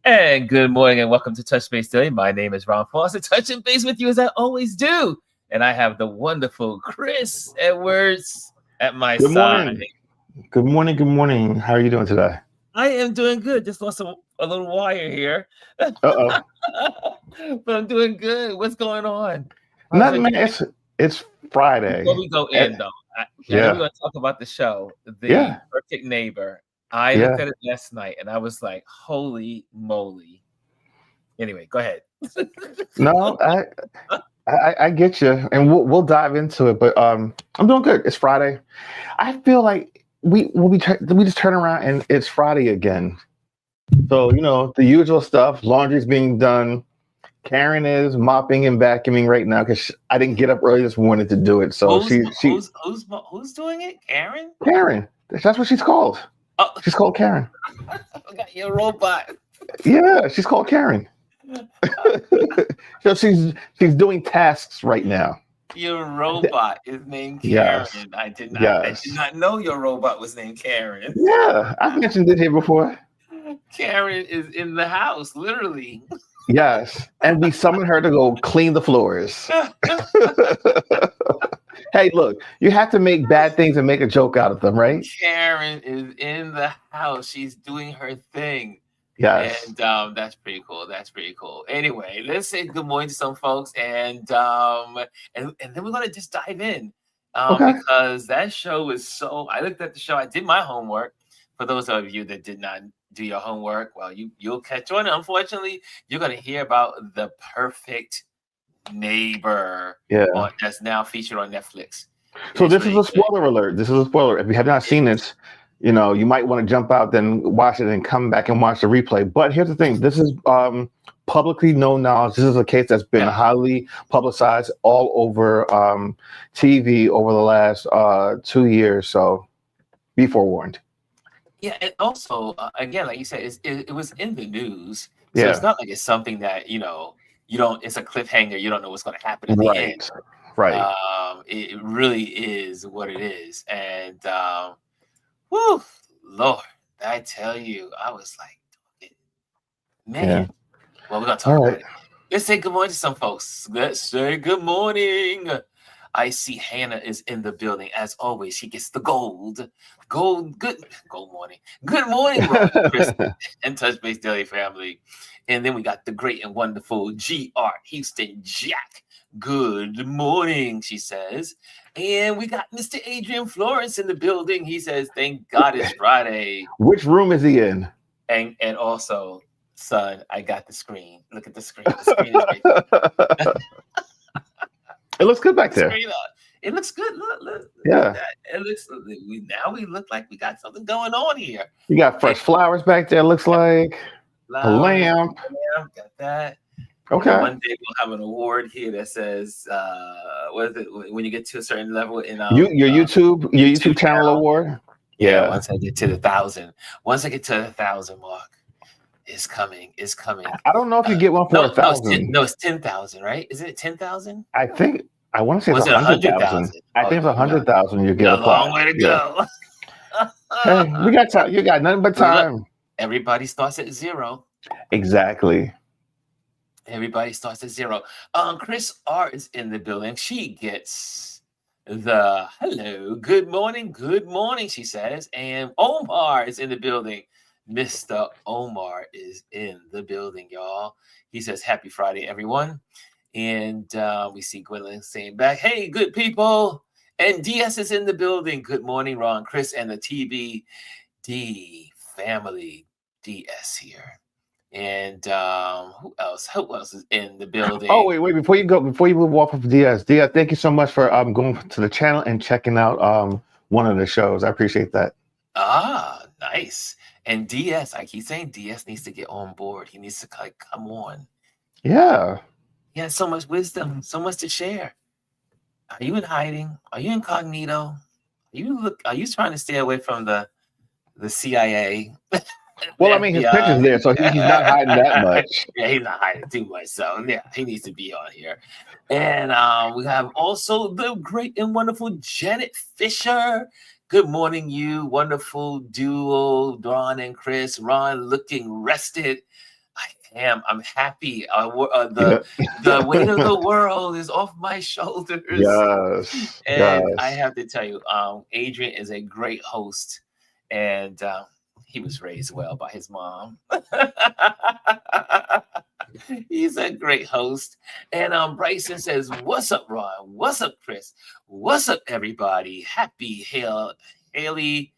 And good morning and welcome to Touch Base Daily. My name is Ron Foster, touching base with you as I always do. And I have the wonderful Chris Edwards at my Good side. morning. Good morning. Good morning. How are you doing today? I am doing good. Just lost a little wire here. Uh-oh. But I'm doing good. What's going on? Nothing, man. It's Friday. Before we go in, though, I know we're going to talk about the show, The Perfect Neighbor. I looked at it last night and I was like, holy moly. Anyway, go ahead. No, I get you, and we'll dive into it. But I'm doing good. It's Friday. I feel like we just turn around and it's Friday again. So the usual stuff. Laundry's being done. Karen is mopping and vacuuming right now because I didn't get up early this morning to do it. So who's doing it? Karen. Karen. That's what she's called. Oh. She's called Karen. Okay, you're a robot. Yeah, she's called Karen. So she's doing tasks right now. Your robot is named Karen. Yes. I did not know your robot was named Karen. Yeah, I've mentioned it here before. Karen is in the house, literally. Yes, and we summoned her to go clean the floors. Hey, look, you have to make bad things and make a joke out of them, right? Karen is in the house. She's doing her thing. Yes. And that's pretty cool. That's pretty cool. Anyway, let's say good morning to some folks, and then we're gonna just dive in. Because that show is so. I looked at the show. I did my homework. For those of you that did not do your homework, well, you'll catch on. Unfortunately, you're gonna hear about The Perfect Neighbor. Yeah. That's now featured on Netflix. So this is a spoiler alert. This is a spoiler. If you have not seen this, you might want to jump out, then watch it and come back and watch the replay. But here's the thing. This is publicly known knowledge. This is a case that's been highly publicized all over TV over the last 2 years. So be forewarned. Yeah, and also, again, like you said, it was in the news. So it's not like it's something that, you don't, it's a cliffhanger. You don't know what's going to happen at the end. Right. It really is what it is. And, whew, Lord, I tell you, I was like, man. Yeah. Well, we're going to talk about it. Let's say good morning to some folks. Let's say good morning. I see Hannah is in the building. As always, she gets the gold. Good morning. Good morning, Chris and Touch Base Daily family. And then we got the great and wonderful GR Houston Jack. Good morning, she says. And we got Mr. Adrian Florence in the building. He says, thank God it's Friday. Which room is he in? And also, son, I got the screen. Look at the screen. The screen is right. It looks good back there. It looks good. Look. Yeah. It looks. Now we look like we got something going on here. You got fresh flowers back there. Looks like a lamp. Got that. Okay. And one day we'll have an award here that says, "What is it when you get to a certain level in your YouTube channel award?" Yeah. Once I get to the 1,000, once I get to the 1,000 mark. Is coming. I don't know if you get one for 1,000. No, it's 10,000, right? Isn't it 10,000? I want to say it's 100,000. I think it's 100,000. You get a long way to go. Hey, we got time. You got nothing but time. Everybody starts at 0. Exactly. Everybody starts at 0. Chris R is in the building. She gets the hello, good morning, she says, and Omar is in the building. Mr. Omar is in the building, y'all. He says, happy Friday, everyone. And we see Gwendolyn saying back, hey, good people. And DS is in the building. Good morning, Ron, Chris, and the TBD family. DS here. And who else? Who else is in the building? Oh, wait. Before you move off of DS, thank you so much for going to the channel and checking out one of the shows. I appreciate that. Ah, nice. And DS, I keep saying DS needs to get on board. He needs to come on. Yeah. He has so much wisdom, so much to share. Are you in hiding? Are you incognito? Are you trying to stay away from the CIA? Well, I mean, his picture's there, so he's not hiding that much. Yeah, he's not hiding too much. So yeah, he needs to be on here. And we have also the great and wonderful Janet Fisher. Good morning, you wonderful duo, Ron and Chris. Ron looking rested. I am. I'm happy. Yeah. The weight of the world is off my shoulders. Yes. And I Yes. have to tell you, Adrian is a great host, and he was raised well by his mom. He's a great host. And Bryson says, "What's up, Ron? What's up, Chris? What's up, everybody? Happy Haley Bailey.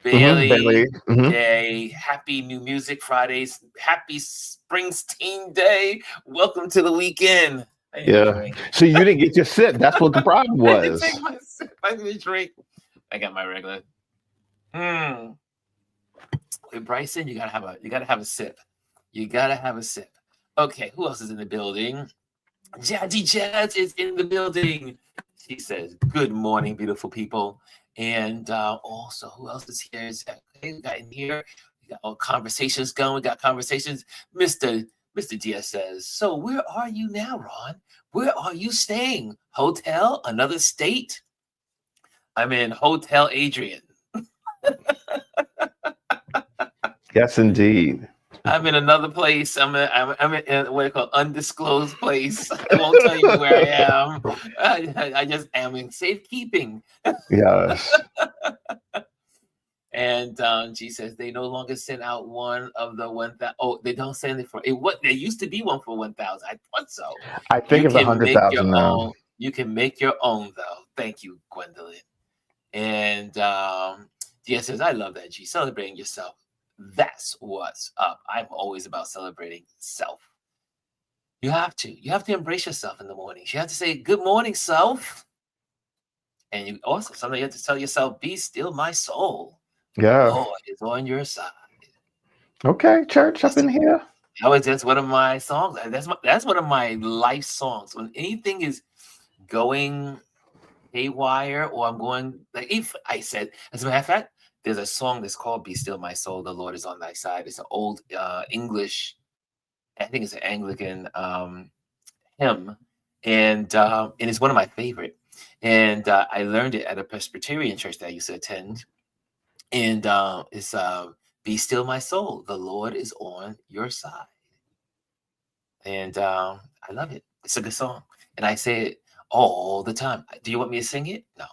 Bailey Day. Happy New Music Fridays. Happy Springsteen Day. Welcome to the weekend." I need a Yeah. drink. So you didn't get your sip. That's what the problem I didn't take was. my sip. I need a drink. I got my regular. With Bryson, you gotta have a sip. You gotta have a sip. Okay, who else is in the building? Jazzy Jazz is in the building. She says, "Good morning, beautiful people." And also, who else is here? Okay, we got in here. We got all conversations going. We got conversations. Mr. Diaz says, "So where are you now, Ron? Where are you staying? Hotel? Another state?" I'm in Hotel Adrian. Yes, indeed. I'm in another place. I'm in what they call undisclosed place. I won't tell you where I am. I just am in safekeeping. Yes. And she says they no longer send out one of the 1,000. Oh, they don't send it for it. What there used to be one for 1,000. I thought so. I think it's 100,000 now. Own. You can make your own though. Thank you, Gwendolyn. And Dia says, "I love that, G. Celebrating yourself. That's what's up. I'm always about celebrating self. You have to embrace yourself in the mornings. You have to say, 'Good morning, self.' And you also sometimes you have to tell yourself, 'Be still, my soul. Yeah. The Lord is on your side.'" Okay, church up in here. That's one of my songs. That's one of my life songs. When anything is going haywire, or I'm going like if I said, as a matter of fact, there's a song that's called "Be Still My Soul, the Lord is on Thy Side." It's an old English, I think it's an Anglican hymn, and it's one of my favorite. And I learned it at a Presbyterian church that I used to attend. And it's "Be Still My Soul, the Lord is on your side." And I love it. It's a good song. And I say it all the time. Do you want me to sing it? No.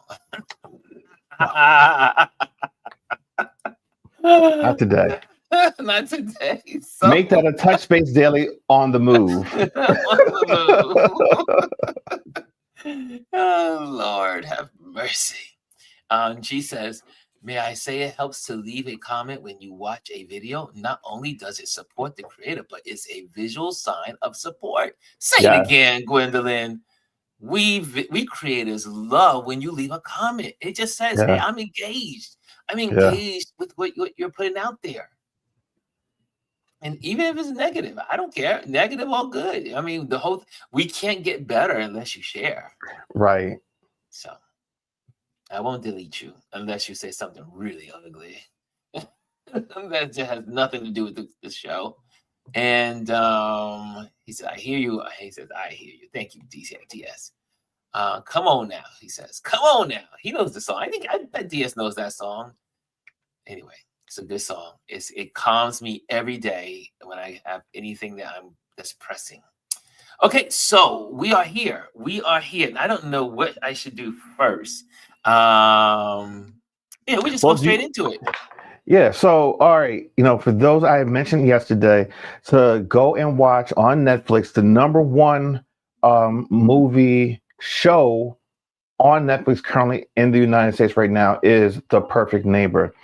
Not today. Not today. So. Make that a touch space daily on the move. Oh, Lord, have mercy. G says, "May I say it helps to leave a comment when you watch a video? Not only does it support the creator, but it's a visual sign of support." Say it again, Gwendolyn. We creators love when you leave a comment. It just says, "Hey, I'm engaged. I'm engaged with what you're putting out there." And even if it's negative, I don't care. Negative or good. I mean, we can't get better unless you share. Right. So I won't delete you unless you say something really ugly. That just has nothing to do with the show. And he said, "I hear you." He says, "I hear you. Thank you, DS. Come on now," he says. Come on now. He knows the song. I bet DS knows that song. Anyway, it's a good song. It calms me every day when I have anything that's pressing. Okay, so we are here. We are here. And I don't know what I should do first. We just go straight into it. Yeah. So, all right. For those I mentioned yesterday, to go and watch on Netflix, the #1 movie show on Netflix currently in the United States right now is The Perfect Neighbor.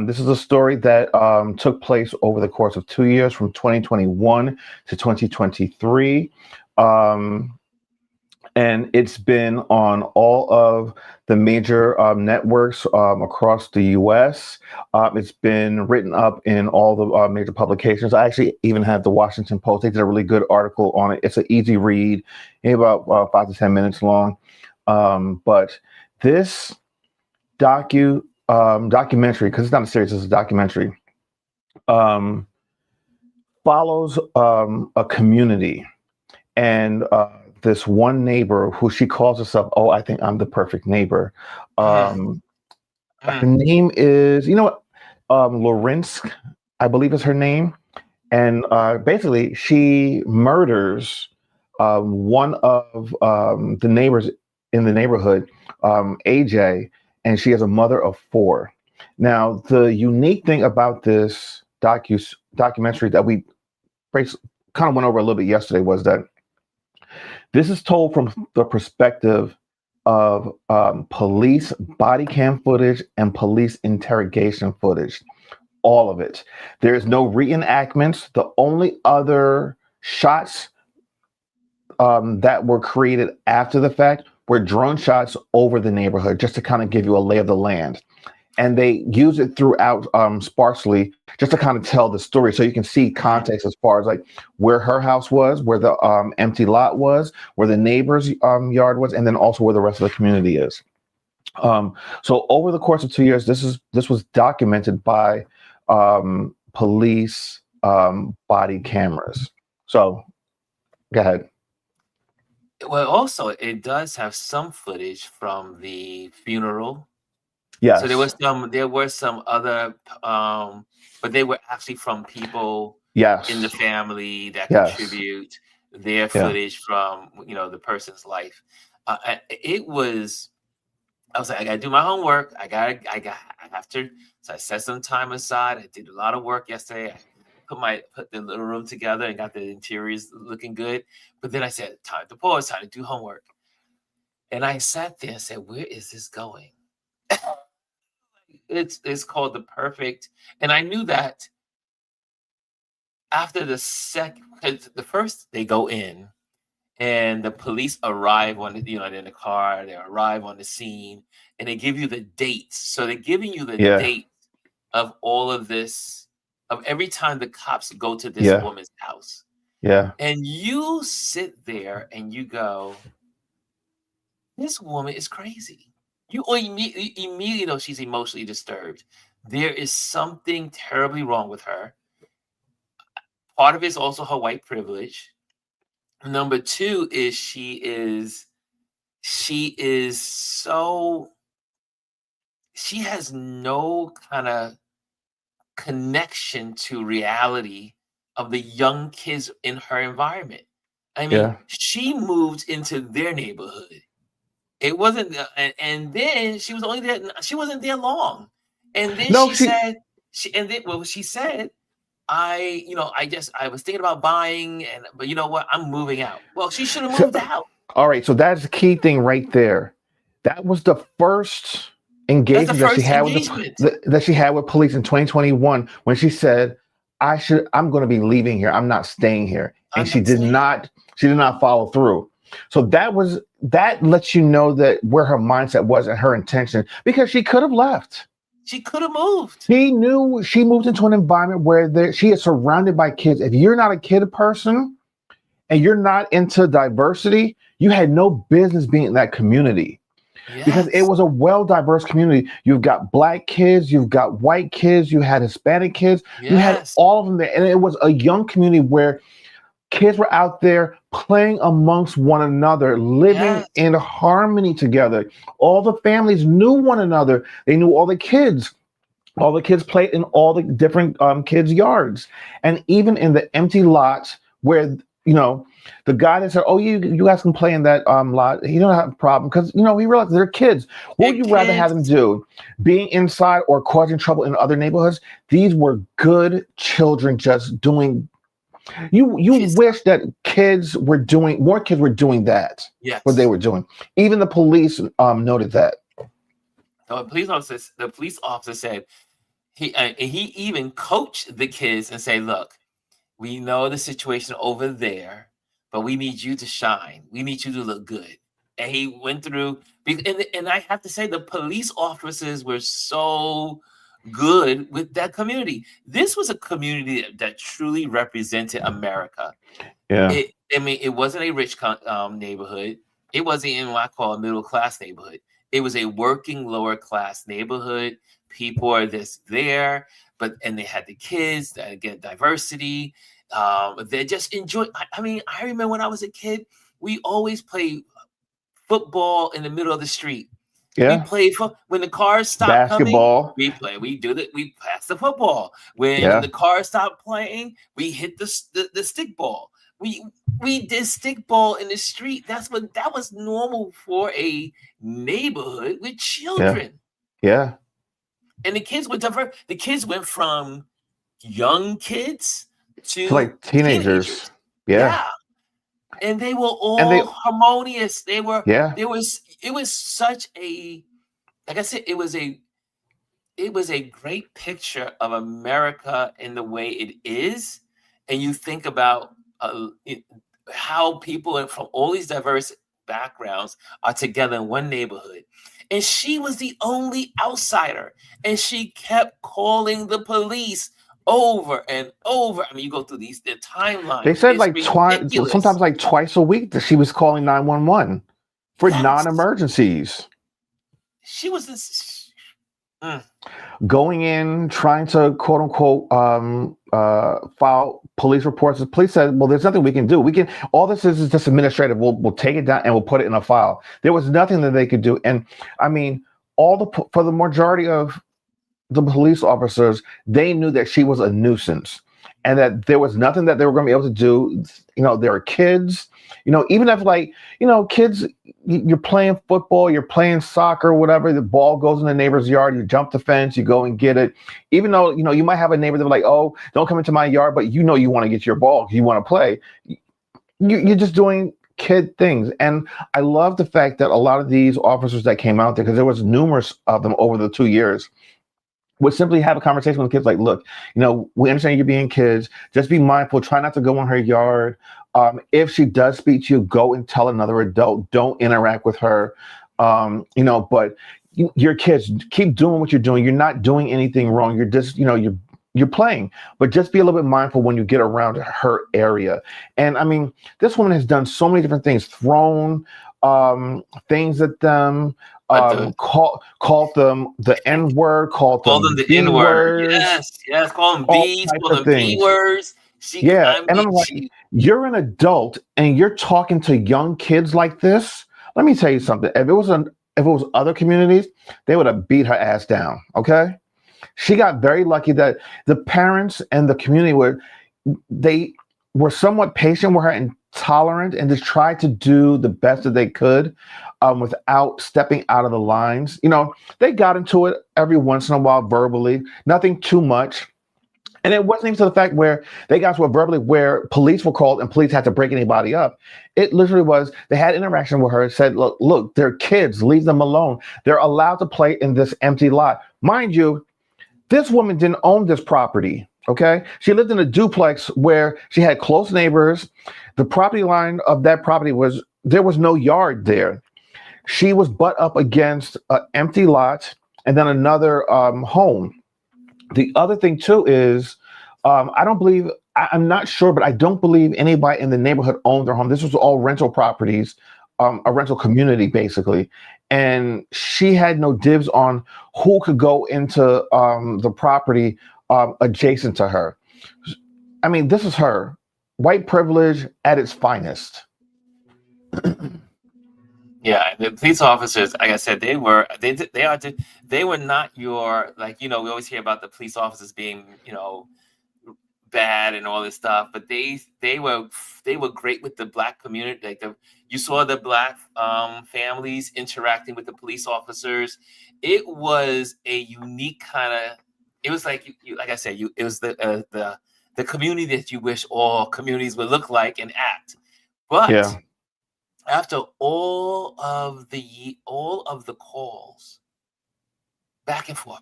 This is a story that took place over the course of 2 years, from 2021 to 2023. And it's been on all of the major networks across the U.S. It's been written up in all the major publications. I actually even had the Washington Post. They did a really good article on it. It's an easy read, maybe about 5 to 10 minutes long. But this documentary, because it's not a series, it's a documentary, follows a community, and this one neighbor who she calls herself, "Oh, I think I'm the perfect neighbor." Her name is, Lorenz, I believe is her name. and basically she murders one of the neighbors in the neighborhood, AJ, and she has a mother of four. Now, the unique thing about this documentary that we kind of went over a little bit yesterday was that this is told from the perspective of police body cam footage and police interrogation footage. All of it. There is no reenactments. The only other shots that were created after the fact were drone shots over the neighborhood, just to kind of give you a lay of the land. And they use it throughout sparsely, just to kind of tell the story, so you can see context as far as like where her house was, where the empty lot was, where the neighbor's yard was, and then also where the rest of the community is. So over the course of 2 years, this was documented by police body cameras. So go ahead. Well, also it does have some footage from the funeral. Yes. So there were some other, but they were actually from people Yes. in the family that Yes. contribute their Yeah. footage from the person's life. It was. I was like, I gotta do my homework. I have to. So I set some time aside. I did a lot of work yesterday. I put the little room together and got the interiors looking good. But then I said, time to pause, time to do homework. And I sat there and said, where is this going? It's called The Perfect. And I knew that after the first they go in and the police arrive on in the car, they arrive on the scene and they give you the dates. So they're giving you the Yeah. date of all of this, of every time the cops go to this Yeah. woman's house. Yeah. And you sit there and you go, this woman is crazy. You immediately know she's emotionally disturbed. There is something terribly wrong with her. Part of it is also her white privilege. Number two is she has no kind of connection to reality of the young kids in her environment. I mean, Yeah. she moved into their neighborhood. It wasn't, and then she was only there. She wasn't there long, and then No, she said, she said, I was thinking about buying, but you know what? I'm moving out. Well, she should have moved out. All right, so that's the key thing right there. That was the first That's the engagement that she first had engagement. that she had with police in 2021 when she said, I'm going to be leaving here. I'm not staying here." And she did not follow through. So that lets you know that where her mindset was and her intention, because she could have left. She could have moved. She knew she moved into an environment where she is surrounded by kids. If you're not a kid person and you're not into diversity, you had no business being in that community. Yes. Because it was a well-diverse community. You've got black kids, you've got white kids, you had Hispanic kids, you had all of them there. And it was a young community where kids were out there playing amongst one another, living in harmony together. All the families knew one another. They knew all the kids. All the kids played in all the different kids' yards. And even in the empty lots where, the guy that said, "Oh, you guys can play in that lot," he don't have a problem because, he realized they're kids. What would you rather have them do? Being inside or causing trouble in other neighborhoods? These were good children just doing. You wish that more kids were doing that. Yes. What they were doing. Even the police noted that. The police officer said he even coached the kids and say, "Look, we know the situation over there, but we need you to shine. We need you to look good." And he went through, and I have to say, the police officers were so good with that community. This was a community that truly represented America. Yeah. It wasn't a rich neighborhood. It wasn't in what I call a middle class neighborhood. It was a working lower class neighborhood. People are there, and they had the kids that get diversity. They just enjoy. I remember when I was a kid, we always played football in the middle of the street. Yeah. We play when the cars stop coming. Basketball. We play. We do that. We pass the football. When Yeah. the cars stop playing, we hit the stick ball. We did stick ball in the street. That was normal for a neighborhood with children. Yeah. And the kids were diverse. The kids went from young kids To like teenagers. Yeah. And they were all And they harmonious. It was such a, like I said, it was a great picture of America in the way it is. And you think about how people from all these diverse backgrounds are together in one neighborhood. And she was the only outsider. And she kept calling the police over and over. I mean, you go through the timeline. They said like sometimes like twice a week that she was calling 911 for non-emergencies. She was this going in, trying to quote unquote file police reports. The police said, "Well, there's nothing we can do. All this is just administrative. We'll take it down and we'll put it in a file." There was nothing that they could do, and I mean, for the majority of the police officers, they knew that she was a nuisance and that there was nothing that they were going to be able to do. There are kids, even if kids, you're playing football, you're playing soccer, whatever, the ball goes in the neighbor's yard, you jump the fence, you go and get it. Even though, you might have a neighbor that's like, "Oh, don't come into my yard," but you want to get your ball because you want to play. You're just doing kid things. And I love the fact that a lot of these officers that came out there, because there was numerous of them over the 2 years, would simply have a conversation with kids like, "Look, we understand you're being kids. Just be mindful. Try not to go in her yard. If she does speak to you, go and tell another adult. Don't interact with her. But you're kids. Keep doing what you're doing. You're not doing anything wrong. You're just, you're playing. But just be a little bit mindful when you get around her area." And I mean, this woman has done so many different things, thrown things at them. Called them the N-word, called them the B-words. Yes, call them B's, call them B-words. And I'm like, you're an adult and you're talking to young kids like this. Let me tell you something. If it was other communities, they would have beat her ass down. Okay, she got very lucky that the parents and the community were somewhat patient with her and tolerant and just tried to do the best that they could without stepping out of the lines. They got into it every once in a while verbally, nothing too much. And it wasn't even to the fact where they got to it verbally where police were called and police had to break anybody up. It literally was, they had interaction with her and said, look, they're kids, leave them alone. They're allowed to play in this empty lot. Mind you, this woman didn't own this property. Okay. She lived in a duplex where she had close neighbors. The property line of that property there was no yard there. She was butt up against an empty lot and then another home. The other thing too is, I'm not sure, but I don't believe anybody in the neighborhood owned their home. This was all rental properties, a rental community basically. And she had no dibs on who could go into the property adjacent to her. I mean, this is her. White privilege at its finest. Yeah, the police officers, like I said, they were not your, we always hear about the police officers being, bad and all this stuff, but they were great with the Black community. You saw the Black families interacting with the police officers. It was a unique kind of. It was like like I said, it was the community that you wish all communities would look like and act. But after all of the calls, back and forth,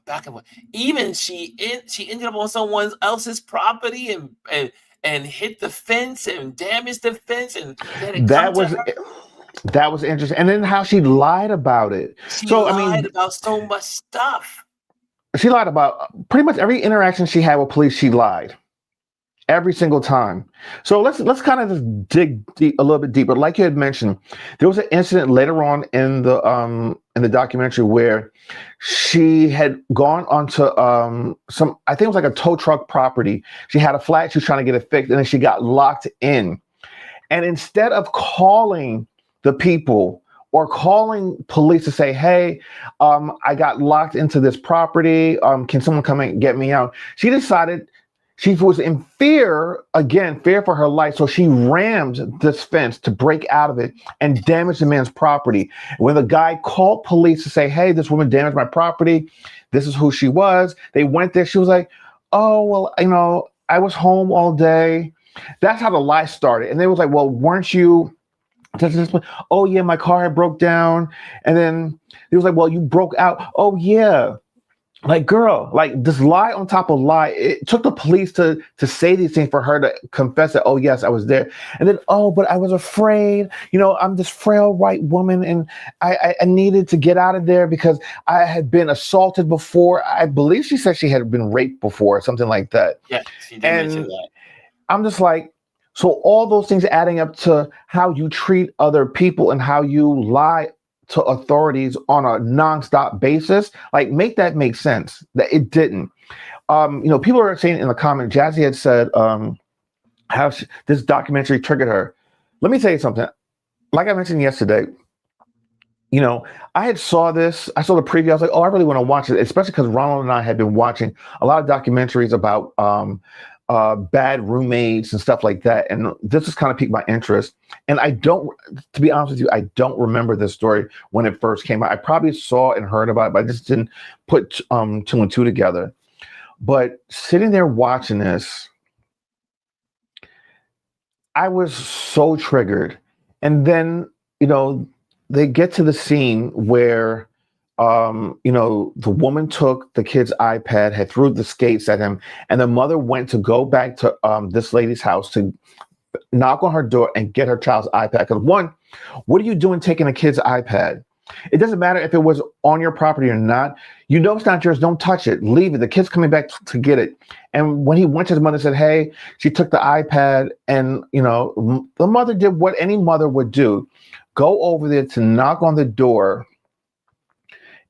even she ended up on someone else's property and hit the fence and damaged the fence, and that was interesting. And then how she lied about it. She lied about so much stuff. She lied about pretty much every interaction she had with police. She lied every single time. So let's kind of just dig a little bit deeper. Like you had mentioned, there was an incident later on in the documentary where she had gone onto I think it was like a tow truck property. She had a flat. She was trying to get it fixed, and then she got locked in. And instead of calling the people or calling police to say, hey, I got locked into this property. Can someone come and get me out? She decided she was in fear, again, fear for her life. So she rammed this fence to break out of it and damage the man's property. When the guy called police to say, hey, this woman damaged my property, this is who she was, they went there. She was like, oh, well, I was home all day. That's how the lie started. And they was like, well, weren't you? Oh, yeah, my car had broke down. And then he was like, well, you broke out. Oh, yeah. Like, girl, like this lie on top of lie. It took the police to say these things for her to confess that, oh, yes, I was there. And then, oh, but I was afraid. I'm this frail white woman, and I needed to get out of there because I had been assaulted before. I believe she said she had been raped before, something like that. Yeah, she did mention that. I'm just like, so all those things adding up to how you treat other people and how you lie to authorities on a nonstop basis, like make that make sense. That it didn't. People are saying in the comment, Jazzy had said how this documentary triggered her. Let me tell you something. Like I mentioned yesterday, I saw the preview. I was like, oh, I really want to watch it, especially because Ronald and I had been watching a lot of documentaries about bad roommates and stuff like that. And this has kind of piqued my interest. And to be honest with you, I don't remember this story when it first came out. I probably saw and heard about it, but I just didn't put two and two together. But sitting there watching this, I was so triggered. And then, they get to the scene where the woman took the kid's iPad, had threw the skates at him, and the mother went to go back to this lady's house to knock on her door and get her child's iPad. Because one, what are you doing taking a kid's iPad? It doesn't matter if it was on your property or not. It's not yours. Don't touch it. Leave it. The kid's coming back to get it. And when he went to his mother and said, hey, she took the iPad, and, the mother did what any mother would do. Go over there to knock on the door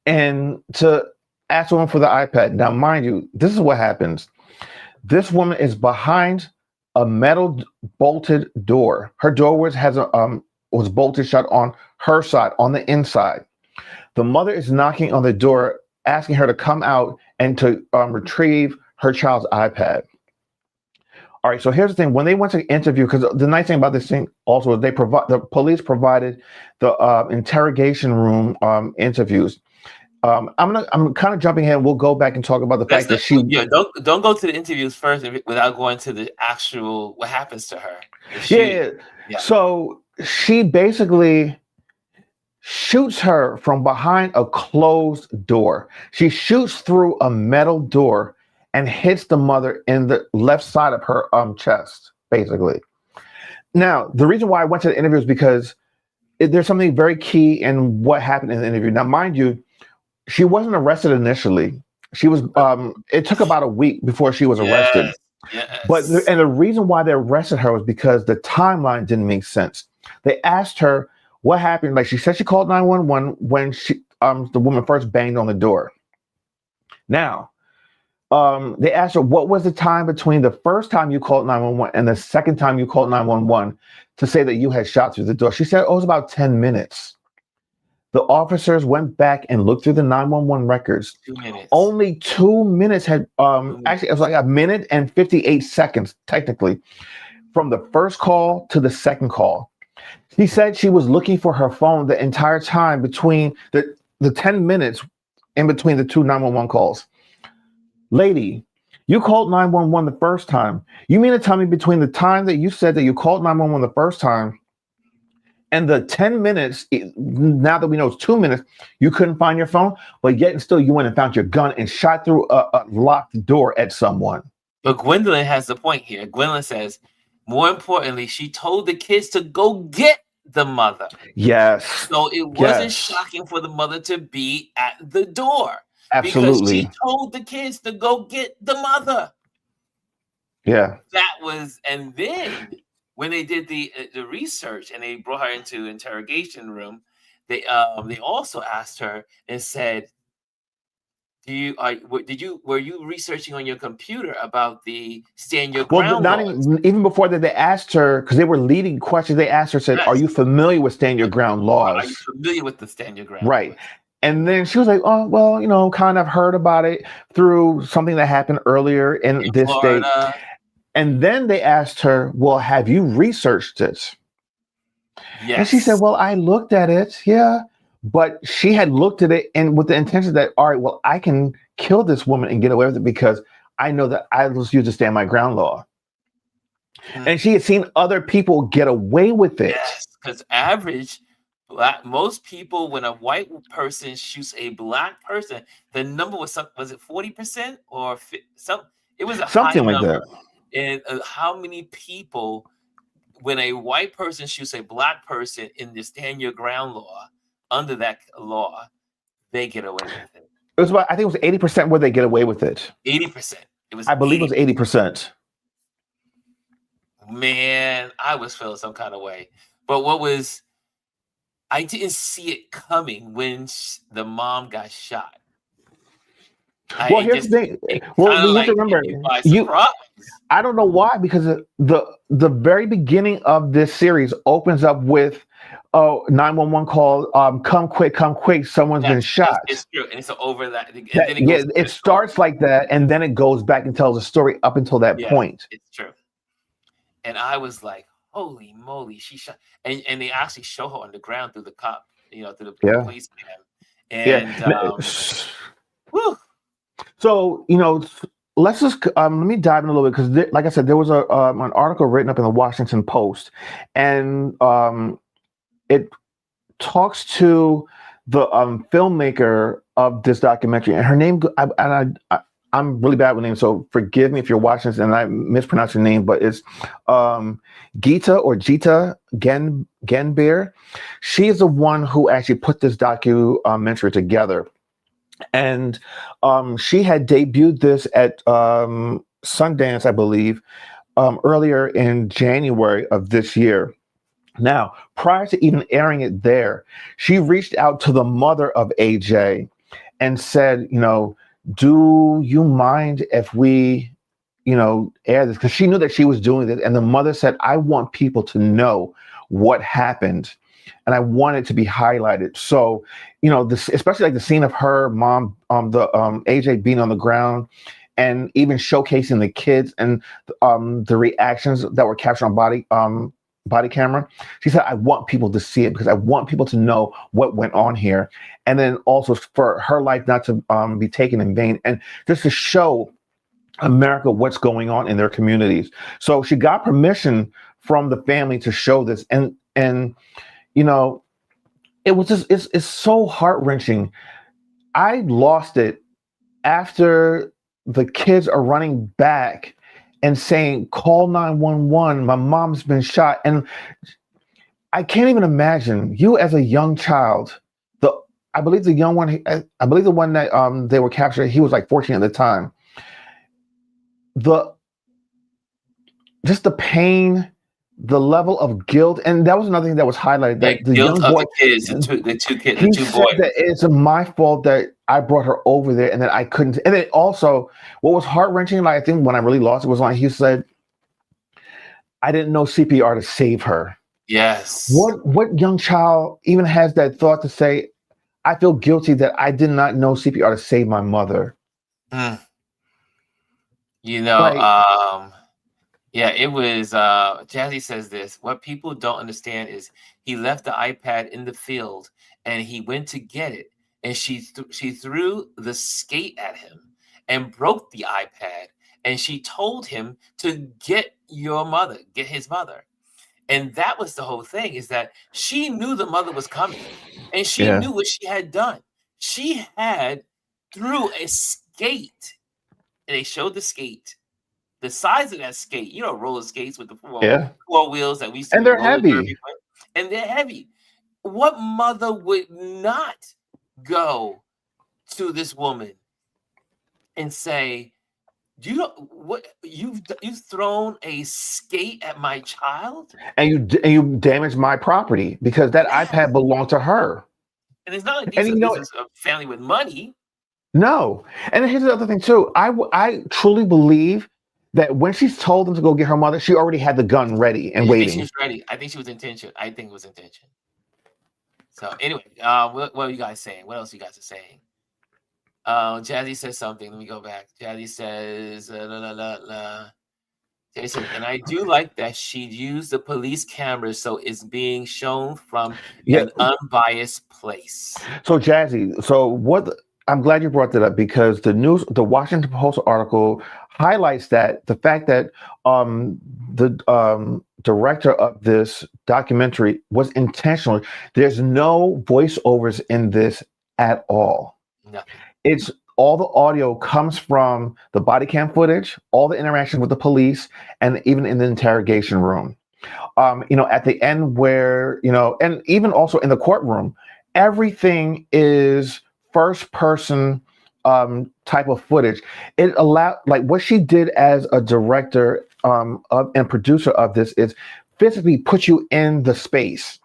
and to ask someone for the iPad. Now, mind you, this is what happens. This woman is behind a metal bolted door. Her door was bolted shut on her side, on the inside. The mother is knocking on the door, asking her to come out and to retrieve her child's iPad. All right, so here's the thing. When they went to interview, because the nice thing about this thing also is the police provided the interrogation room interviews. I'm kind of jumping ahead. We'll go back and talk about the fact that she. Yeah, don't go to the interviews first without going to the actual what happens to her. Yeah. So she basically shoots her from behind a closed door. She shoots through a metal door and hits the mother in the left side of her chest, basically. Now, the reason why I went to the interview is because there's something very key in what happened in the interview. Now, mind you, she wasn't arrested initially. She was. It took about a week before she was arrested. Yes. But the reason why they arrested her was because the timeline didn't make sense. They asked her what happened. Like she said, she called 911 when the woman first banged on the door. Now, they asked her what was the time between the first time you called 911 and the second time you called 911 to say that you had shot through the door. She said, oh, it was about 10 minutes. The officers went back and looked through the 911 records. 2 minutes. Only 2 minutes had, actually, it was like a minute and 58 seconds, technically, from the first call to the second call. She said she was looking for her phone the entire time between the 10 minutes in between the two 911 calls. Lady, you called 911 the first time. You mean to tell me between the time that you said that you called 911 the first time and the 10 minutes, now that we know it's 2 minutes, you couldn't find your phone, but yet and still you went and found your gun and shot through a locked door at someone. But Gwendolyn has the point here. Gwendolyn says, more importantly, she told the kids to go get the mother. Yes. So it wasn't shocking for the mother to be at the door. Absolutely. Because she told the kids to go get the mother. Yeah. That was, and then when they did the research and they brought her into interrogation room, they also asked her and said, were you researching on your computer about the stand your Well, ground not laws? even before that, they asked her because they were leading questions. They asked her, said, "Are Yes. you familiar with stand your ground Are you laws?" familiar with the stand your ground Right. laws? And then she was like, "Oh, well, kind of heard about it through something that happened earlier in In this state." Florida? And then they asked her, "Well, have you researched it?" And she said, Yes. "Well, I looked at it, yeah." But she had looked at it and with the intention that, all right, well, I can kill this woman and get away with it because I know that I was used to stand my ground law. Mm. And she had seen other people get away with it. Yes, because average most people, when a white person shoots a black person, the number was it 40% or some? It was a high Something like that. number. And how many people, when a white person shoots a black person in the stand your ground law, under that law, they get away with it. It was about, I think it was 80% where they get away with it. 80%. It was I believe it 80. was 80%. Man, I was feeling some kind of way. But I didn't see it coming when the mom got shot. Well, here's the thing. It Well, kind of we have to like hit remember, me by you surprise. I don't know why, because the very beginning of this series opens up with 911 call, come quick, someone's been Yes, shot. it's true, and it's over that, and then it Yeah, goes to it the story. starts like that, and then it goes back and tells a story up until that Yeah, point. it's true. And I was like, "Holy moly, she shot!" And they actually show her on the ground through the cop, through the Yeah, police cam, yeah. and whew, So let's just let me dive in a little bit because, like I said, there was an article written up in the Washington Post, and it talks to the filmmaker of this documentary, and her name, I'm really bad with names, so forgive me if you're watching this and I mispronounce your name, but it's Gita Genbeer. She is the one who actually put this documentary together. And she had debuted this at Sundance, I believe, earlier in January of this year. Now, prior to even airing it there, she reached out to the mother of AJ and said, do you mind if we, air this? Because she knew that she was doing this. And the mother said, I want people to know what happened. And I want it to be highlighted. So, this, especially like the scene of her mom, the AJ being on the ground, and even showcasing the kids and the reactions that were captured on body camera. She said, I want people to see it because I want people to know what went on here. And then also for her life not to be taken in vain, and just to show America what's going on in their communities. So she got permission from the family to show this. And it was just, it's so heart-wrenching. I lost it after the kids are running back and saying, call 911, my mom's been shot. And I can't even imagine you as a young child. I believe the young one, I believe the one that they were captured, he was like 14 at the time. Just the pain, the level of guilt, and that was another thing that was highlighted, the that the guilt young of boy, the kids, the two kids, the he two said boys. that it's my fault that I brought her over there and that I couldn't. And then also, what was heart-wrenching, like I think when I really lost it, was like he said, I didn't know CPR to save her. Yes. What young child even has that thought to say, I feel guilty that I did not know CPR to save my mother? Mm. Like, Yeah, it was Jazzy says this. What people don't understand is he left the iPad in the field and he went to get it, and she threw the skate at him and broke the iPad, and she told him to get his mother. And that was the whole thing, is that she knew the mother was coming, and she yeah, knew what she had done. She had threw a skate, and they showed the skate. The size of that skate, roller skates with the yeah, four wheels that we used to and they're roller derby heavy. with, and they're heavy. What mother would not go to this woman and say, you've thrown a skate at my child? And you damaged my property because that Yeah. iPad belonged to her. And it's not like And this is a family with money. No. And here's the other thing too. I truly believe that when she's told them to go get her mother, she already had the gun ready and You think she waiting. was ready? I think she was intention. I think it was intention. So anyway, what are you guys saying? What else you guys are saying? Jazzy says something. Let me go back. Jazzy says, la, la, la, la. Jazzy says, and I do like that she used the police cameras so it's being shown from Yeah. an unbiased place. So Jazzy, so what I'm glad you brought that up because the Washington Post article highlights that the fact that the director of this documentary was intentional. There's no voiceovers in this at all. Nothing. It's all the audio comes from the body cam footage, all the interaction with the police, and even in the interrogation room. At the end where, and even also in the courtroom, everything is first person type of footage. It allowed, like what she did as a director and producer of this is physically put you in the space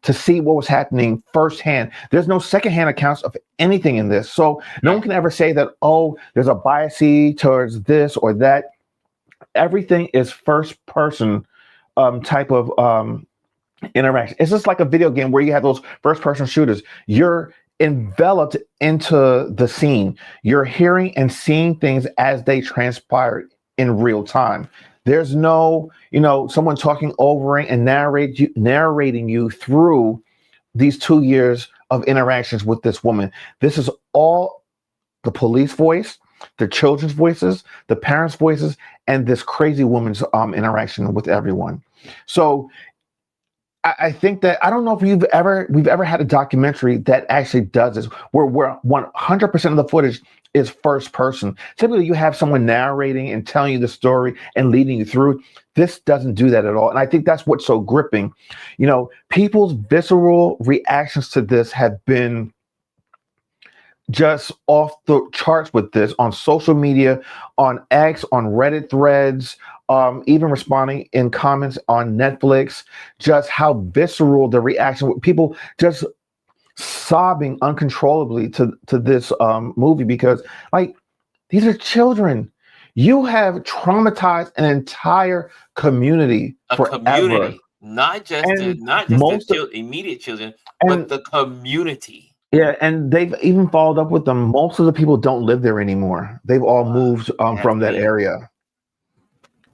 to see what was happening firsthand. There's no secondhand accounts of anything in this. So no one can ever say that, oh, there's a bias towards this or that. Everything is first person type of interaction. It's just like a video game where you have those first person shooters. You're enveloped into the scene. You're hearing and seeing things as they transpire in real time. There's no, someone talking over it and narrating you through these 2 years of interactions with this woman. This is all the police voice, the children's voices, the parents' voices, and this crazy woman's interaction with everyone. So I think that I don't know if we've ever had a documentary that actually does this, where 100% of the footage is first person. Typically, you have someone narrating and telling you the story and leading you through. This doesn't do that at all, and I think that's what's so gripping. People's visceral reactions to this have been just off the charts with this on social media, on X, on Reddit threads, even responding in comments on Netflix, just how visceral the reaction, people just sobbing uncontrollably to this movie because, like, these are children. You have traumatized an entire community forever. Community, not just And the immediate children, but the community. Yeah, and they've even followed up with them. Most of the people don't live there anymore. They've all moved from that area.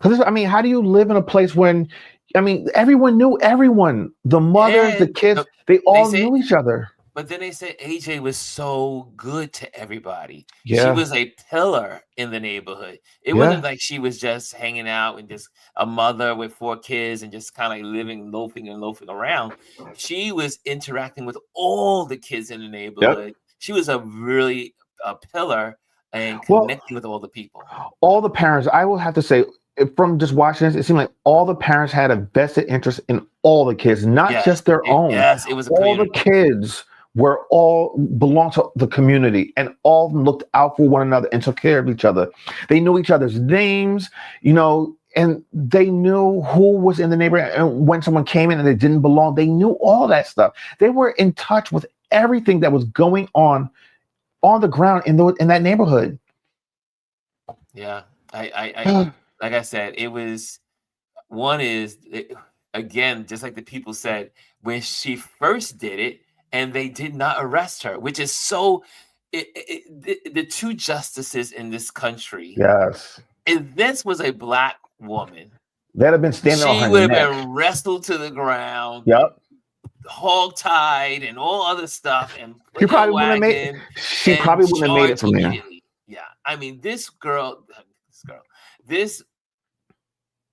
Because how do you live in a place when, everyone knew everyone. The mothers, the kids, they all knew each other. But then they said AJ was so good to everybody. Yeah. She was a pillar in the neighborhood. It wasn't like she was just hanging out and just a mother with 4 kids and just kind of living, loafing around. She was interacting with all the kids in the neighborhood. Yep. She was a pillar and connecting with all the people. All the parents, I will have to say, from just watching this, it seemed like all the parents had a vested interest in all the kids, not just their own. Yes, it was all the kids belonged to the community, and all of them looked out for one another and took care of each other. They knew each other's names, and they knew who was in the neighborhood. And when someone came in and they didn't belong, they knew all that stuff. They were in touch with everything that was going on the ground in that neighborhood. Yeah, I like I said, it was again, just like the people said, when she first did it, and they did not arrest her, which is so. The 2 justices in this country. Yes. If this was a Black woman, that'd have been standing on her neck. She would have been wrestled to the ground. Yep. Hog-tied and all other stuff, and she probably wouldn't have made. She probably wouldn't have made it from there. Yeah, this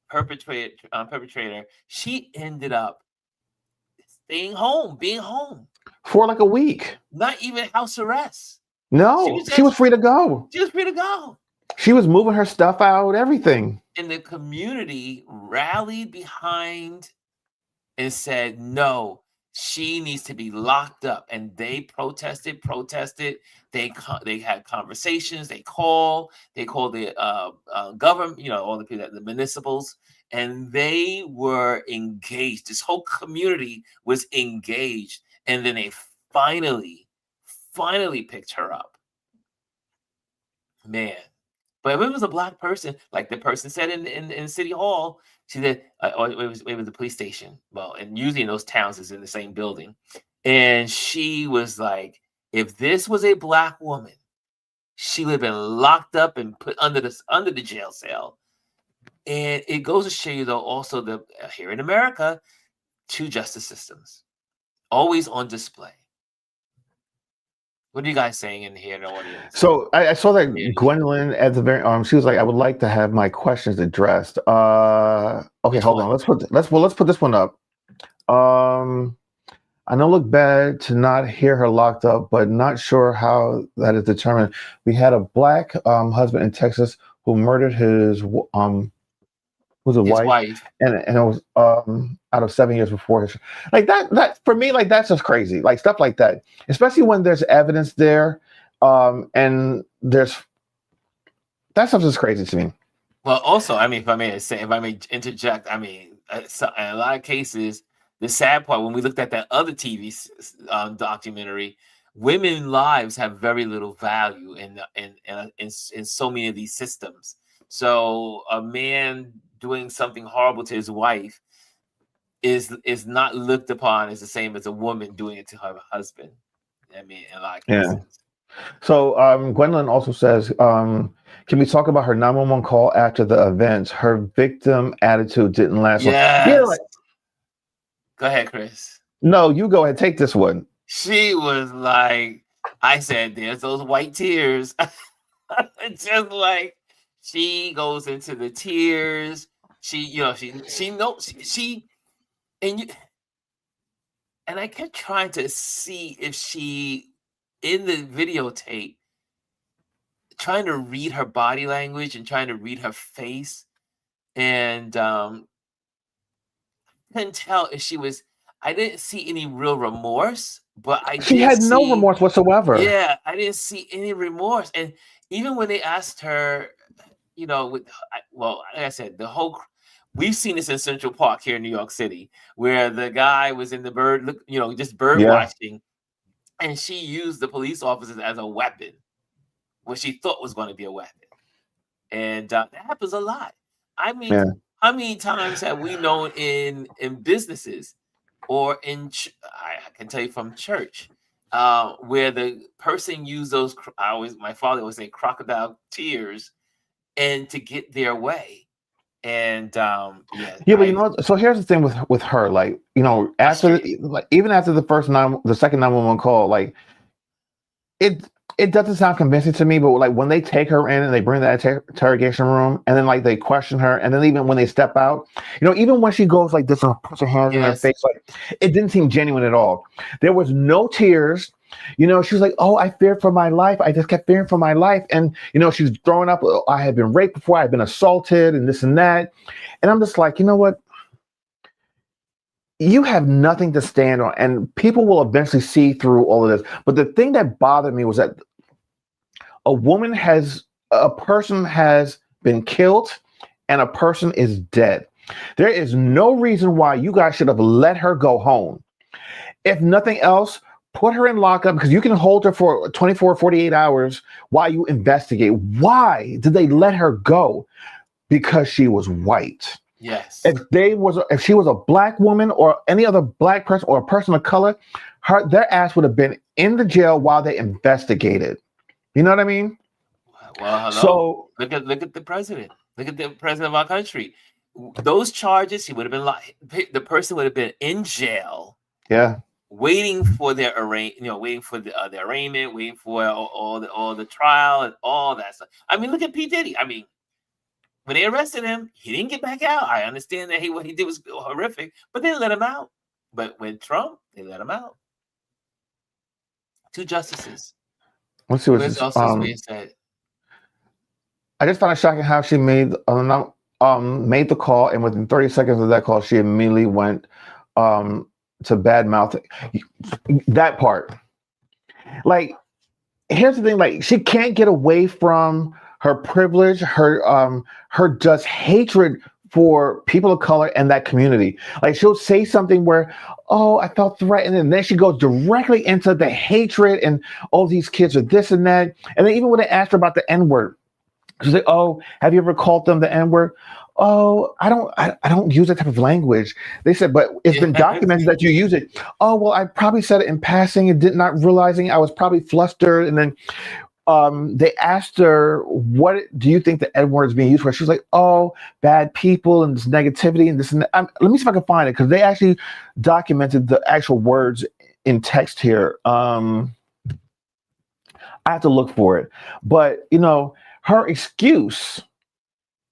perpetrator, she ended up being home for like a week. Not even house arrest. No, she was free to go. She was free to go. She was moving her stuff out, everything. And the community rallied behind and said, no, she needs to be locked up. And they protested. They had conversations. They called the government, all the people, the municipals, and they were engaged. This whole community was engaged. And then they finally picked her up. man. But if it was a black person, like the person said in City Hall, she said, or it was the police station. Well, and usually in those towns is in the same building. And she was like, if this was a black woman, she would have been locked up and put under the jail cell. And it goes to show you, though, also the here in America, two justice systems, always on display. What are you guys saying in here in the audience? So I saw that Gwendolyn at the very she was like, I would like to have my questions addressed. Okay, Which hold one? on. Let's put this one up. I know look bad to not hear her locked up, but not sure how that is determined. We had a black husband in Texas who murdered his was a wife, and it was out of 7 years before his, like that for me, like that's just crazy, like stuff like that, especially when there's evidence there, and there's that stuff is crazy to me. Well, also, I mean, if I may interject, I mean, so in a lot of cases, the sad part when we looked at that other TV documentary, women's lives have very little value in so many of these systems. So a man doing something horrible to his wife is not looked upon as the same as a woman doing it to her husband. I mean, in a lot of cases. Yeah. So Gwendolyn also says, can we talk about her 911 call after the events? Her victim attitude didn't last long. Yes. Go ahead, Chris. No, you go ahead. Take this one. She was like, I said, there's those white tears. Just like she goes into the tears. She knows she and I kept trying to see if she in the videotape trying to read her body language and trying to read her face, and couldn't tell if she was. I didn't see any real remorse, but she had no remorse whatsoever. Yeah, I didn't see any remorse, and even when they asked her, like I said, we've seen this in Central Park here in New York City, where the guy was in the just bird watching, and she used the police officers as a weapon, what she thought was going to be a weapon, and that happens a lot. I mean, how many times have we known in businesses or I can tell you from church, where the person used those, my father would say crocodile tears, and to get their way. And but so here's the thing with her, like, after even after the second 911 call, like it doesn't sound convincing to me, but like when they take her in and they bring that interrogation room and then like they question her, and then even when they step out, even when she goes like this and puts her hands in her face, like it didn't seem genuine at all. There was no tears. She was like, oh, I feared for my life. I just kept fearing for my life. And, she's throwing up, I had been raped before, I had been assaulted and this and that. And I'm just like, you know what? You have nothing to stand on, and people will eventually see through all of this. But the thing that bothered me was that a person has been killed and a person is dead. There is no reason why you guys should have let her go home. If nothing else, put her in lockup, because you can hold her for 24, 48 hours while you investigate. Why did they let her go? Because she was white. Yes. If she was a black woman or any other black person or a person of color, their ass would have been in the jail while they investigated. You know what I mean? Well, hello. So look at the president. Look at the president of our country. Those charges, he would have been the person would have been in jail. Yeah. Waiting for their waiting for the arraignment, waiting for all the trial and all that stuff. I mean, look at P. Diddy. I mean, when they arrested him, he didn't get back out. I understand that what he did was horrific, but they let him out. But with Trump, they let him out. Two justices. Let's see what's being said. I just found it shocking how she made the call, and within 30 seconds of that call, she immediately went to bad mouth that part. Like, here's the thing: like, she can't get away from her privilege, her just hatred for people of color and that community. Like she'll say something where, oh, I felt threatened, and then she goes directly into the hatred and oh, these kids are this and that. And then even when they asked her about the N-word, she's like, oh, have you ever called them the N-word? Oh, I don't use that type of language. They said, but it's been documented that you use it. Oh, well, I probably said it in passing and did not realizing I was probably flustered. And then they asked her, what do you think the N word is being used for? She was like, oh, bad people and this negativity and this and that. Let me see if I can find it, because they actually documented the actual words in text here. I have to look for it. But, her excuse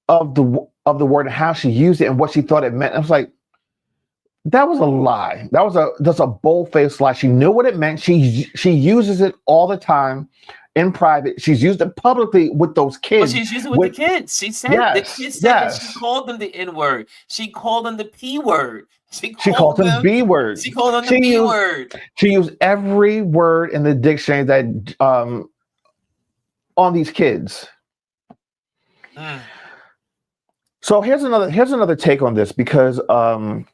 of the word and how she used it and what she thought it meant, I was like, that was a lie. That's a bold-faced lie. She knew what it meant. She uses it all the time in private. She's used it publicly with those kids. Well, she's using it with the kids. She said the kids said that she called them the N-word. She called them the P-word. She called them B-word. She called them the B-word. She used every word in the dictionary that on these kids. So here's another take on this, because I'm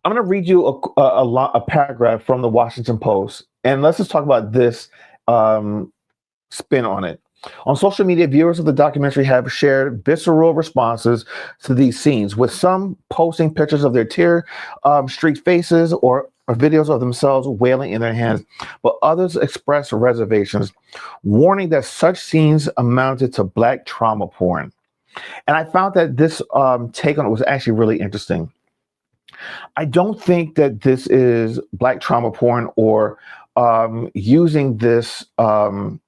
going to read you a paragraph from the Washington Post, and let's just talk about this spin on it. On social media, viewers of the documentary have shared visceral responses to these scenes, with some posting pictures of their tear-streaked faces or videos of themselves wailing in their hands, but others expressed reservations, warning that such scenes amounted to Black trauma porn. And I found that this take on it was actually really interesting. I don't think that this is Black trauma porn or using this in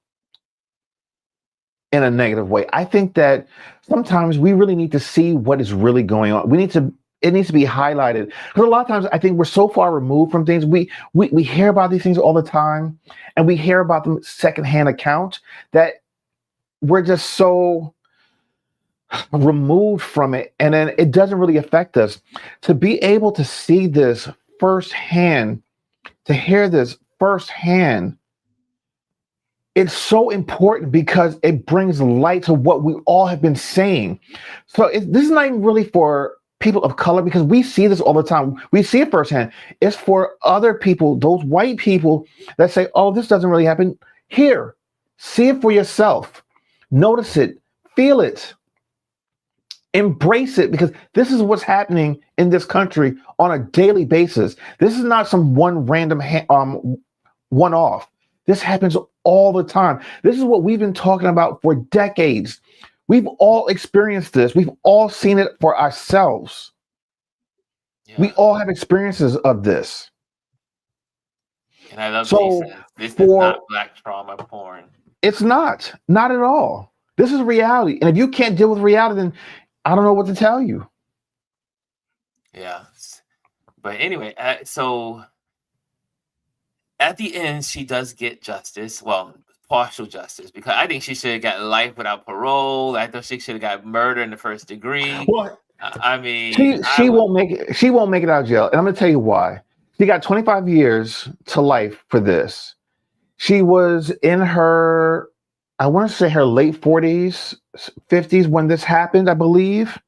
a negative way. I think that sometimes we really need to see what is really going on. It needs to be highlighted, because a lot of times I think we're so far removed from things. We hear about these things all the time, and we hear about them secondhand account, that we're just so removed from it, and then it doesn't really affect us. To be able to see this firsthand, to hear this firsthand, it's so important, because it brings light to what we all have been saying. So this is not even really for people of color, because we see this all the time. We see it firsthand. It's for other people, those white people that say, oh, this doesn't really happen. Here, see it for yourself. Notice it, feel it, embrace it, because this is what's happening in this country on a daily basis. This is not some one random one-off. This happens all the time. This is what we've been talking about for decades. We've all experienced this. We've all seen it for ourselves. Yeah. We all have experiences of this. And I love this is not Black trauma porn. It's not at all. This is reality. And if you can't deal with reality, then I don't know what to tell you. Yeah. But anyway, so at the end, she does get justice. Well, partial justice, because I think she should have got life without parole. I thought she should have got murder in the first degree. Well, I mean, she won't make it. She won't make it out of jail, and I'm going to tell you why. She got 25 years to life for this. She was in her, I want to say her late 40s, 50s when this happened, I believe.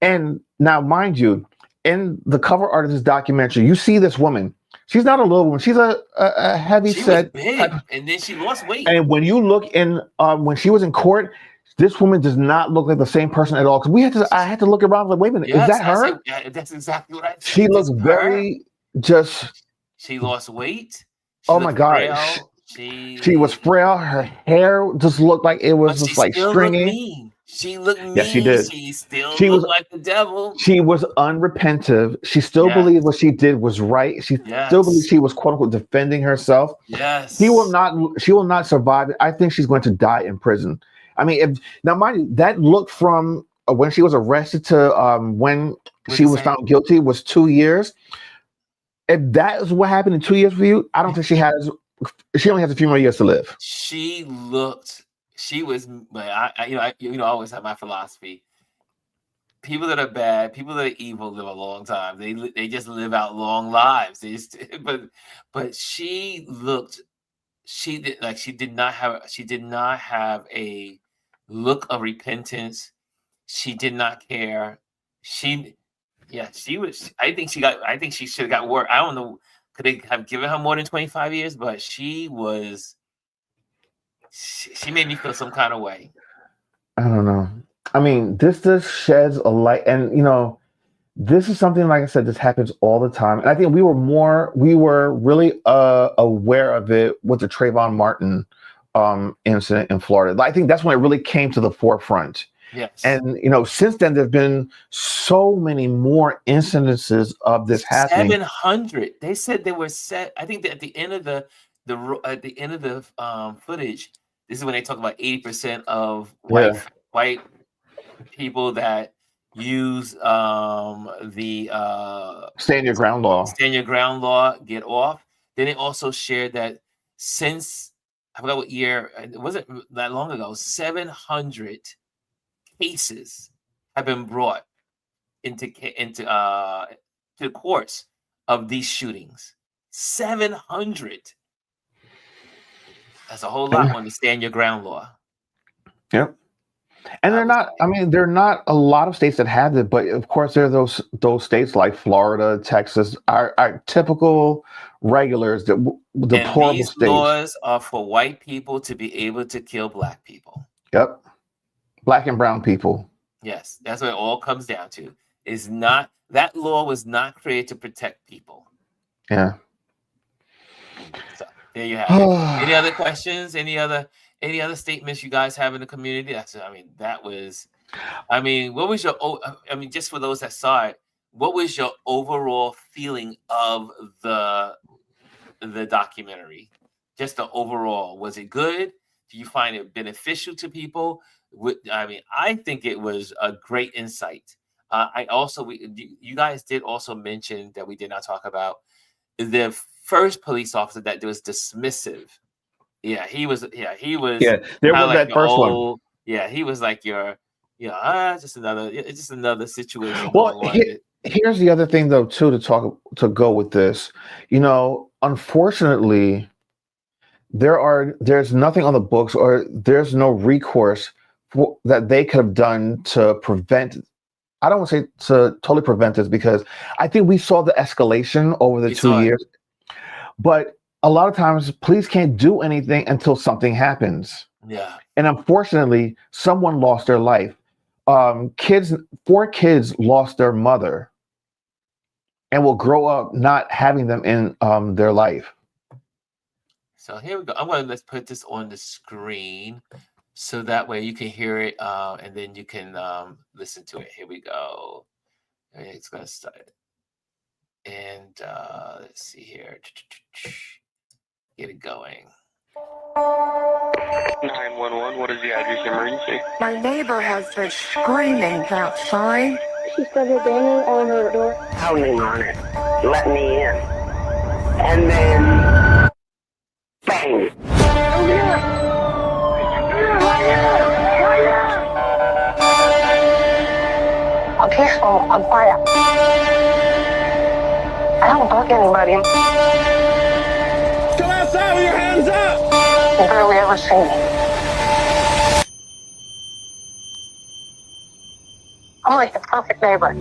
And now, mind you, in the cover art of this documentary, you see this woman. She's not a little woman. She's a heavy set. She was big, and then she lost weight. And when you look in, when she was in court, this woman does not look like the same person at all. Because I had to look around, like, wait a minute, is that her? That's exactly what I said. She looks very just. She lost weight. Oh my gosh. She was frail. Her hair just looked like it was just like stringy. She looked mean. Yes, she did. She still looked like the devil. She was unrepentant. She still believed what she did was right. She still believed she was, quote unquote, defending herself. Yes. She will not survive it. I think she's going to die in prison. I mean, now mind you, that look from when she was arrested to when she was found guilty was 2 years. If that is what happened in 2 years for you, I don't think she only has a few more years to live. She was, I always have my philosophy. People that are bad, people that are evil live a long time. They just live out long lives. But she did not have a look of repentance. She did not care. She was. I think she should have got work. I don't know. Could they have given her more than 25 years? But she was. She made me feel some kind of way. I don't know. I mean, this just sheds a light, and this is something, like I said, this happens all the time. And I think we were really aware of it with the Trayvon Martin incident in Florida. I think that's when it really came to the forefront. Yes. And since then there've been so many more incidences of this happening. 700. They said there were set. I think that at the end of the footage, this is when they talk about 80% of white people that use the stand your ground law get off. Then it also shared that since I forgot what year, it wasn't that long ago, 700 cases have been brought into the courts of these shootings. 700. That's a whole lot on the stand your ground law. Yep. And they're not a lot of states that have it, but of course there are those states like Florida, Texas, are typical regulars, deplorable these states. Laws are for white people to be able to kill black people. Yep. Black and brown people. Yes, that's what it all comes down to. That law was not created to protect people. Yeah. So there you have it. Any other questions? Any other statements you guys have in the community? What was your just for those that saw it, what was your overall feeling of the documentary? Just the overall, was it good? Do you find it beneficial to people? I think it was a great insight. You guys did also mention that we did not talk about the first police officer that was dismissive. Yeah, he was. Yeah, there was that first one. Yeah, he was like just another situation. Well, here's the other thing though too to go with this. Unfortunately, there's nothing on the books, or there's no recourse that they could have done to prevent. I don't want to say to totally prevent this, because I think we saw the escalation over the 2 years. But a lot of times police can't do anything until something happens. Yeah. And unfortunately, someone lost their life. 4 kids lost their mother and will grow up not having them in their life. So here we go. Let's put this on the screen so that way you can hear it, and then you can listen to it. Here we go. It's going to start. And let's see here. Get it going. 911, what is the address emergency? My neighbor has been screaming outside. She started banging on her door. Pounding on it. Let me in. And then... bang! I'm peaceful. I'm quiet. I don't bug anybody. Come outside with your hands up! You barely ever see me. I'm like the perfect neighbor.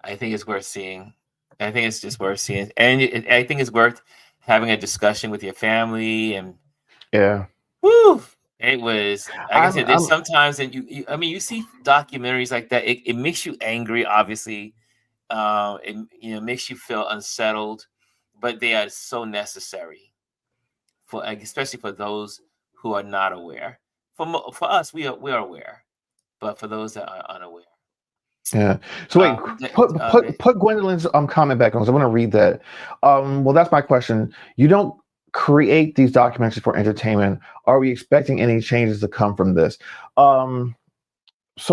I think it's worth seeing. I think it's just worth seeing, and I think it's worth having a discussion with your family. And woo, it was. Like I said, there's sometimes, and you see documentaries like that. It makes you angry, obviously. It makes you feel unsettled, but they are so necessary especially for those who are not aware. For us, we are aware, but for those that are unaware. Yeah. So wait, put Gwendolyn's comment back on, because I want to read that. Well, that's my question. You don't create these documentaries for entertainment. Are we expecting any changes to come from this? So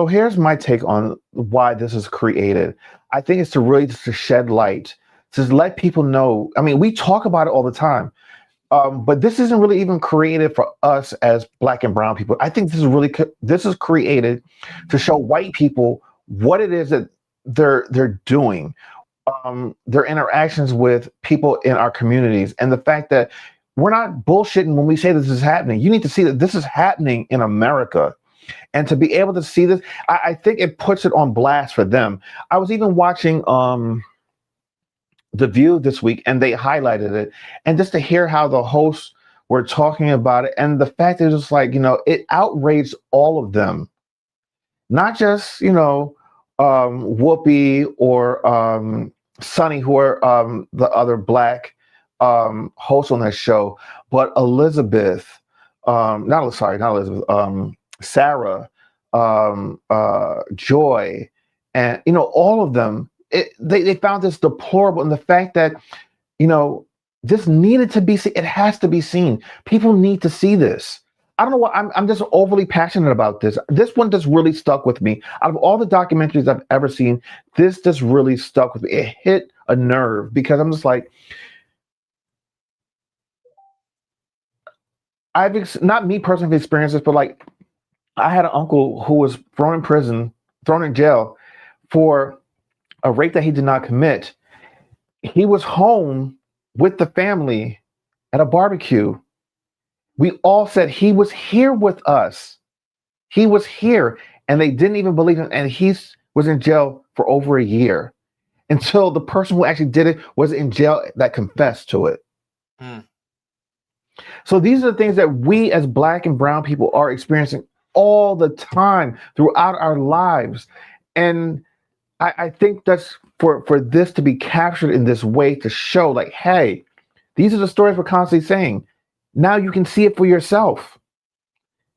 here's my take on why this is created. I think it's to shed light, to let people know. I mean, we talk about it all the time, but this isn't really even created for us as Black and brown people. I think this is created to show white people what it is that they're doing. their interactions with people in our communities, and the fact that we're not bullshitting when we say this is happening. You need to see that this is happening in America. And to be able to see this, I think it puts it on blast for them. I was even watching The View this week, and they highlighted it, and just to hear how the hosts were talking about it, and the fact that it's like, it outraged all of them, not just Whoopi or Sonny, who are the other black hosts on that show, but Elizabeth, not Elizabeth, Sarah, Joy, and all of them. They found this deplorable, and the fact that this needed to be seen. It has to be seen. People need to see this. I don't know what I'm just overly passionate about this. This one just really stuck with me. Out of all the documentaries I've ever seen, this just really stuck with me. It hit a nerve because I'm just like, not me personally experienced this, but like I had an uncle who was thrown in jail for a rape that he did not commit. He was home with the family at a barbecue. We all said he was here with us. He was here, and they didn't even believe him. And he was in jail for over a year until the person who actually did it was in jail that confessed to it. So these are the things that we as black and brown people are experiencing all the time throughout our lives. And I think that's for this to be captured in this way to show like, hey, these are the stories we're constantly saying. Now you can see it for yourself.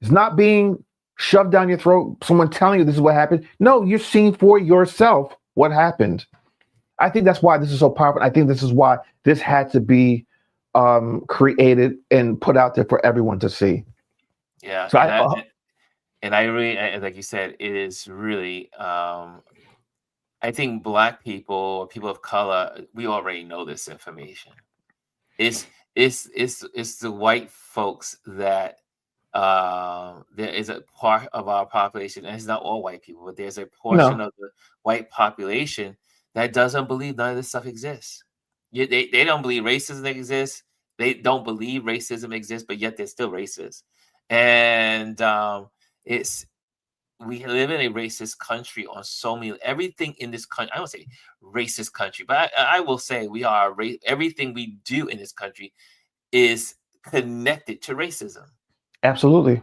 It's not being shoved down your throat, someone telling you this is what happened. No, you're seeing for yourself what happened. I think that's why this is so powerful. I think this is why this had to be created and put out there for everyone to see. Yeah. So I really, like you said, it is really, I think black people or people of color, we already know this information. It's the white folks that there is a part of our population, and it's not all white people, but there's a portion of the white population that doesn't believe none of this stuff exists. They don't believe racism exists. They don't believe racism exists, but yet they're still racist. And we live in a racist country on so many, everything in this country. I don't say racist country, but I will say we are everything we do in this country is connected to racism. Absolutely.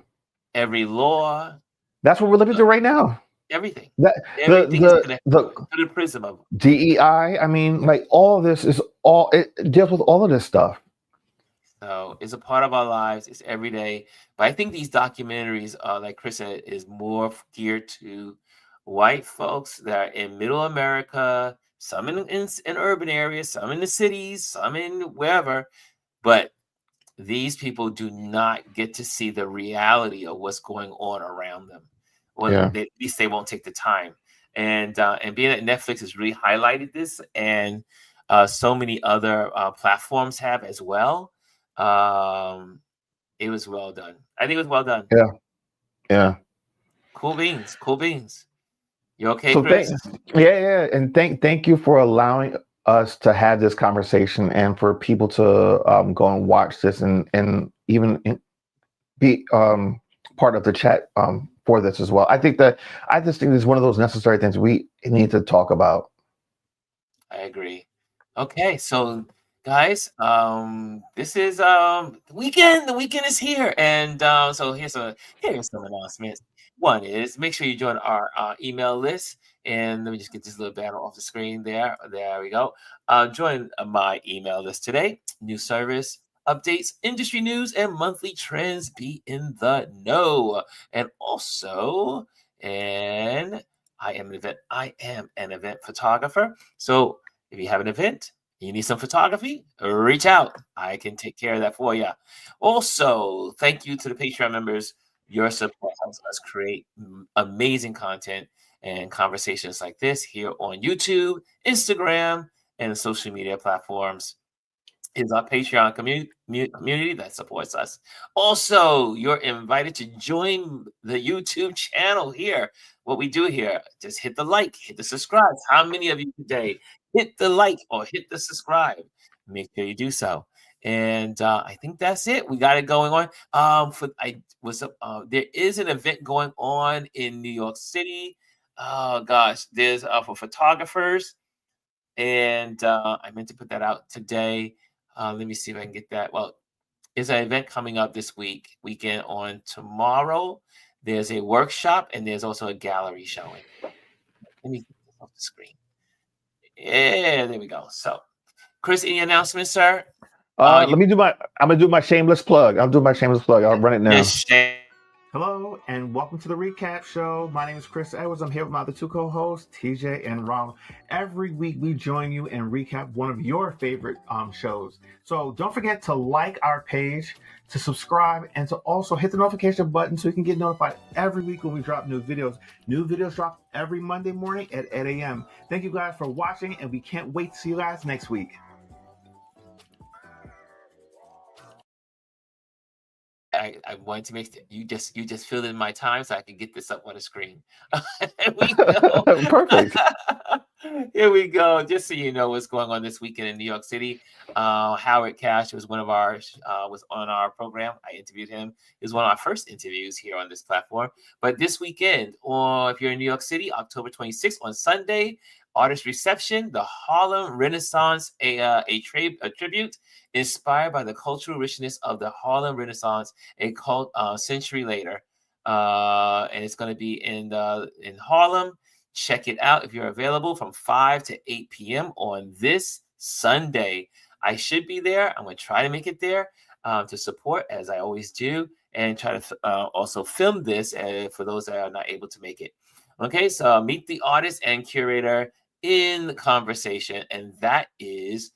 Every law. That's what we're living through right now. Everything. Everything is connected to the prism of DEI. I mean, like all of this it deals with all of this stuff. So it's a part of our lives. It's every day. But I think these documentaries, like Chris said, is more geared to white folks that are in middle America, some in urban areas, some in the cities, some in wherever. But these people do not get to see the reality of what's going on around them. At least they won't take the time. And being that Netflix has really highlighted this, and so many other platforms have as well. It was well done. I think it was well done. Yeah. Cool beans. You okay, so Chris? And thank you for allowing us to have this conversation, and for people to go and watch this, and even be part of the chat for this as well. I just think this is one of those necessary things we need to talk about. I agree. Okay, so guys, this is the weekend. The weekend is here, and so here's some announcements. One is make sure you join our email list, and let me just get this little banner off the screen there. There we go. Join my email list today. New service updates, industry news, and monthly trends. Be in the know. And also, I am an event photographer. So if you have an event, you need some photography, reach out. I can take care of that for you. Also, thank you to the Patreon members. Your support helps us create amazing content and conversations like this here on YouTube, Instagram, and social media platforms. Is our Patreon community that supports us. Also, you're invited to join the YouTube channel here. What we do here, just hit the like, hit the subscribe. How many of you today hit the like or hit the subscribe. Make sure you do so. And I think that's it. We got it going on. There is an event going on in New York City. Oh gosh, there's for photographers, and I meant to put that out today. Let me see if I can get that. Well, there's an event coming up this weekend on tomorrow. There's a workshop and there's also a gallery showing. Let me get this off the screen. Yeah, there we go. So, Chris, any announcements, sir? I'm gonna do my shameless plug. I'll do my shameless plug. I'll run it now. Yes, Hello and welcome to the recap show. My name is Chris Edwards. I'm here with my other two co-hosts, TJ and Ronald. Every week we join you and recap one of your favorite shows. So don't forget to like our page, to subscribe, and to also hit the notification button so you can get notified every week when we drop new videos. New videos drop every Monday morning at 8 a.m. Thank you guys for watching, and we can't wait to see you guys next week. I wanted to make you just filled in my time so I can get this up on the screen. Here we go. Perfect. Here we go. Just so you know what's going on this weekend in New York City. Howard Cash was one of our was on our program. I interviewed him. It was one of our first interviews here on this platform. But this weekend, or if you're in New York City, October 26th on Sunday, artist reception, the Harlem Renaissance, a tribute inspired by the cultural richness of the Harlem Renaissance, a century later. And it's going to be in Harlem. Check it out if you're available from 5 to 8 p.m. on this Sunday. I should be there. I'm going to try to make it there to support, as I always do, and try to also film this for those that are not able to make it. Okay, so meet the artist and curator in the conversation, and that is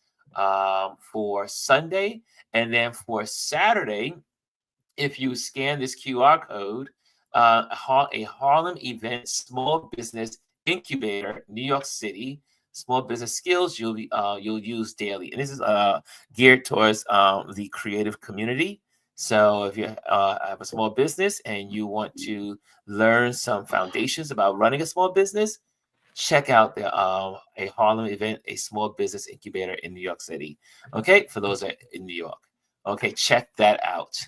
for Sunday. And then for Saturday, if you scan this QR code, a Harlem event, small business incubator, New York City, small business skills you'll use daily, and this is geared towards the creative community. So if you have a small business and you want to learn some foundations about running a small business, check out the a Harlem event, a small business incubator in New York City. Okay, for those that are in New York. Okay, check that out.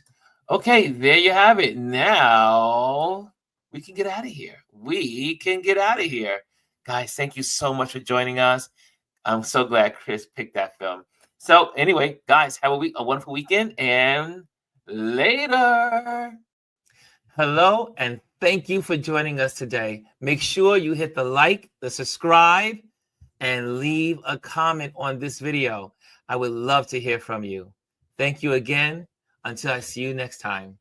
Okay, there you have it. Now we can get out of here. We can get out of here. Guys, thank you so much for joining us. I'm so glad Chris picked that film. So anyway, guys, have a wonderful weekend, and later. Hello, and thank you for joining us today. Make sure you hit the like, the subscribe, and leave a comment on this video. I would love to hear from you. Thank you again. Until I see you next time.